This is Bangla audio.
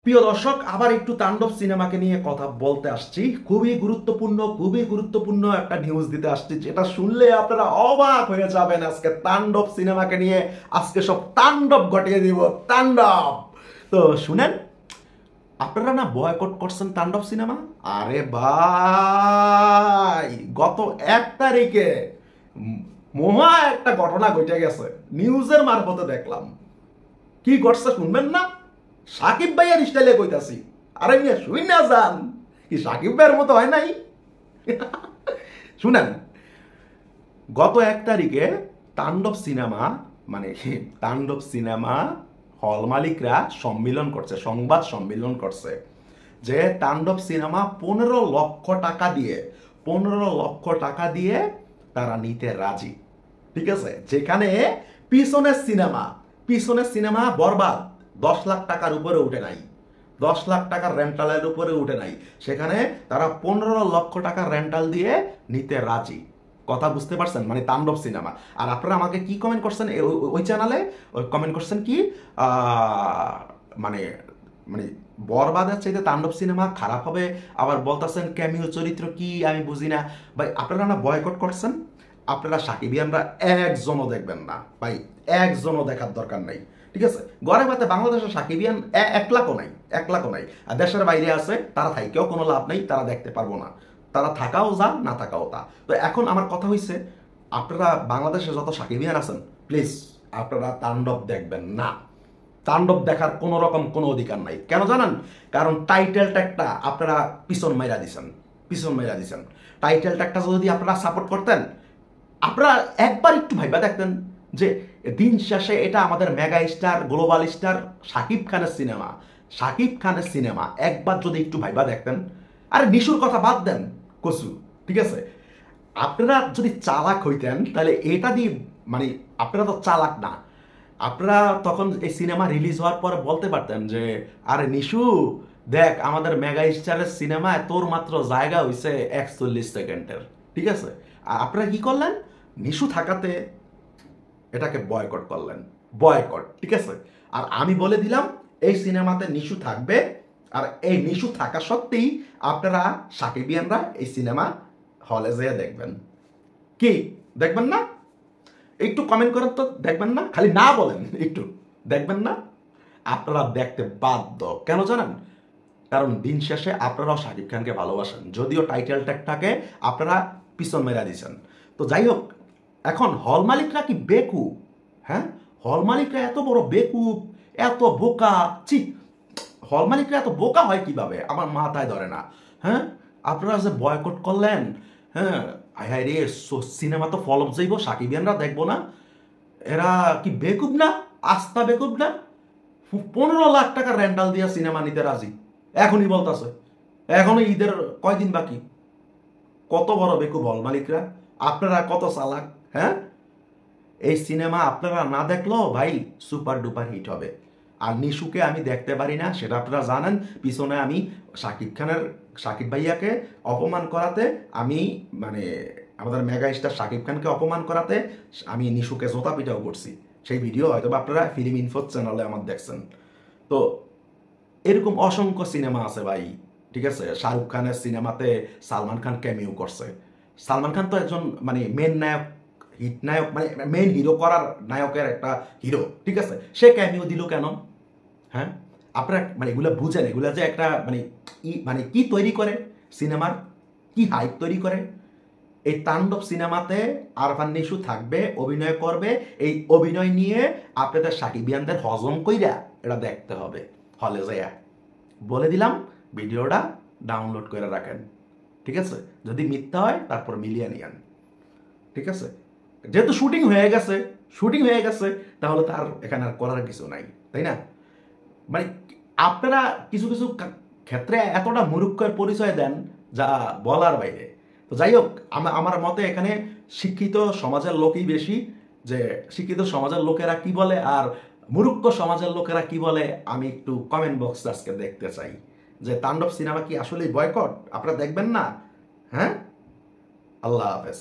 প্রিয় দর্শক, আবার একটু তাণ্ডব সিনেমাকে নিয়ে কথা বলতে আসছি। খুবই গুরুত্বপূর্ণ একটা নিউজ দিতে আসছি, যেটা শুনলে আপনারা অবাক হয়ে যাবেন। আজকে তাণ্ডব সিনেমাকে নিয়ে আজকে সব তাণ্ডব ঘটিয়ে দিব। তাণ্ডব তো শুনেন, আপনারা না বয়কট করছেন তাণ্ডব সিনেমা। আরে ভাই, গত 1 তারিখে মহা একটা ঘটনা ঘটে গেছে, নিউজের মারফতে দেখলাম। কি ঘটছে শুনবেন না? সাকিব ভাইয়ের স্টাইলে কইতাছি। আরে মিয়া শুই না যান, কি সাকিব ভাইয়ের মতো হয় নাই? শুনেন, গত 1 তারিখে তাণ্ডব সিনেমা মানে তাণ্ডব সিনেমা হল মালিকরা সম্মিলন করছে, সংবাদ সম্মেলন করছে যে তাণ্ডব সিনেমা 15 লক্ষ টাকা দিয়ে তারা নিতে রাজি। ঠিক আছে, যেখানে পিছনের সিনেমা বরবাদ 10 লাখ টাকার উপরে উঠে নাই, 10 লাখ টাকার রেন্টালের উপরে উঠে নাই, সেখানে তারা 15 লক্ষ টাকার রেন্টাল দিয়ে নিতে রাজি। কথা বুঝতে পারছেন? মানে তাণ্ডব সিনেমা। আর আপনারা আমাকে কি কমেন্ট করছেন ওই চ্যানেলে? ওই কমেন্ট করছেন কি মানে মানে বরবাদের চাইতে তাণ্ডব সিনেমা খারাপ হবে, আবার বলতেছেন ক্যামিও চরিত্র কি আমি বুঝি না। ভাই আপনারা না বয়কট করছেন, আপনারা সাকিবিয়ানরা একজনও দেখবেন না ভাই, একজনও দেখার দরকার নাই। ঠিক আছে, গড়ে বাতে বাংলাদেশের সাকিবিয়ান 1 লাখও নাই, 1 লাখও নাই। আর দেশের বাইরে আছে, তারা থাইকেও কোনো লাভ নেই, তারা দেখতে পারবো না। তারা থাকাও যা, না থাকাও তা। তো এখন আমার কথা হইছে, আপনারা বাংলাদেশে যত সাকিবিয়ান আছেন, প্লিজ আপনারা তাণ্ডব দেখবেন না। তাণ্ডব দেখার কোনো রকম কোনো অধিকার নাই। কেন জানেন? কারণ টাইটেল ট্যাগটা আপনারা পিছন মাইরা দিছেন। টাইটেল ট্যাগটা যদি আপনারা সাপোর্ট করতেন, আপনারা একবার একটু ভাইবা দেখতেন যে দিন শেষে এটা আমাদের mega star, global star Shakib খানের সিনেমা একবার যদি একটু ভাইবা দেখতেন। আরে নিশুর কথা বাদ দেন, কসু। ঠিক আছে, আপনারা যদি চালাক হইতেন তাহলে এটা দিয়ে, মানে আপনারা তো চালাক না, আপনারা তখন এই সিনেমা রিলিজ হওয়ার পর বলতে পারতেন যে আরে নিশু দেখ, আমাদের মেগা স্টারের সিনেমায় তোর মাত্র জায়গা হইছে 41 সেকেন্ডের। ঠিক আছে, আর আপনারা কি করলেন? নিশু থাকাতে এটাকে বয়কট করলেন। বয়কট, ঠিক আছে। আর আমি বলে দিলাম এই সিনেমাতে নিশু থাকবে, আর এই নিশু থাকা সত্ত্বেই আপনারা সাকিবিয়ানরা এই সিনেমা হলে যেয়ে দেখবেন। কি দেখবেন না? একটু কমেন্ট করেন তো, দেখবেন না? খালি না বলেন, একটু দেখবেন না? আপনারা দেখতে বাধ্য। কেন জানেন? কারণ দিন শেষে আপনারাও শাকিব খানকে ভালোবাসেন, যদিও টাইটেল ট্যাগটাকে আপনারা পিছন মেরা দিয়েছেন। তো যাই হোক, এখন হল মালিকরা কি বেকুব? হ্যাঁ, হল মালিকরা এত বড় বেকুব, এত বোকা। ছি, হল মালিকরা এত বোকা হয় কিভাবে আমার মাথায় ধরে না। হ্যাঁ, আপনারা যে বয়কট করলেন, হ্যাঁ, হায় রে, সিনেমা তো ফলপ যাইব, সাকিবিয়ানরা দেখবো না। এরা কি বেকুব না? আস্থা বেকুব না? 15 লাখ টাকা রেন্টাল দিয়া সিনেমা নিতে রাজি, এখনই বলতেছে। এখনো ঈদের কয়দিন বাকি। কত বড় বেকুব হল মালিকরা, আপনারা কত চালাক। হ্যাঁ, এই সিনেমা আপনারা না দেখলেও ভাই সুপার ডুপার হিট হবে। আর নিশুকে আমি দেখতে পারি না, সেটা আপনারা জানেন। পিছনে আমি সাকিব ভাইয়াকে অপমান করাতে, আমি মানে আমাদের মেগা স্টার সাকিব খানকে অপমান করাতে আমি নিশুকে জোতা পিটাও করছি। সেই ভিডিও হয়তো আপনারা ফিল্ম ইনফো চ্যানেলে আমার দেখছেন। তো এরকম অসংখ্য সিনেমা আছে ভাই। ঠিক আছে, শাহরুখ খানের সিনেমাতে সালমান খান ক্যামিও করছে। সালমান খান তো একজন মানে মেন নায়ক, হিট নায়ক, মানে মেন হিরো করার নায়কের একটা হিরো। ঠিক আছে, সে ক্যামিও দিল কেন? হ্যাঁ, আপনারা মানে এগুলো বুঝেন, এগুলো যে একটা মানে কি তৈরি করে সিনেমার, কি হাইপ তৈরি করে। এই তাণ্ডব সিনেমাতে আরফান নিশু থাকবে, অভিনয় করবে। এই অভিনয় নিয়ে আপনাদের সাকিবিয়ানদের হজম কইরা এটা দেখতে হবে হলে যাইয়া। বলে দিলাম, ভিডিওটা ডাউনলোড করে রাখেন। ঠিক আছে, যদি মিথ্যা হয় তারপর মিলিয়ে নিয়েন। ঠিক আছে, যেহেতু শুটিং হয়ে গেছে, তাহলে তার এখানে আর করার কিছু নাই, তাই না? মানে আপনারা কিছু কিছু ক্ষেত্রে এতটা মূর্খের পরিচয় দেন যা বলার বাইরে। তো যাই হোক, আমার মতে এখানে শিক্ষিত সমাজের লোকই বেশি। যে শিক্ষিত সমাজের লোকেরা কি বলে আর মূর্খ সমাজের লোকেরা কি বলে, আমি একটু কমেন্ট বক্স আজকে দেখতে চাই। যে তাণ্ডব সিনেমা কি আসলেই বয়কট? আপনারা দেখবেন না? হ্যাঁ, আল্লাহ হাফেজ।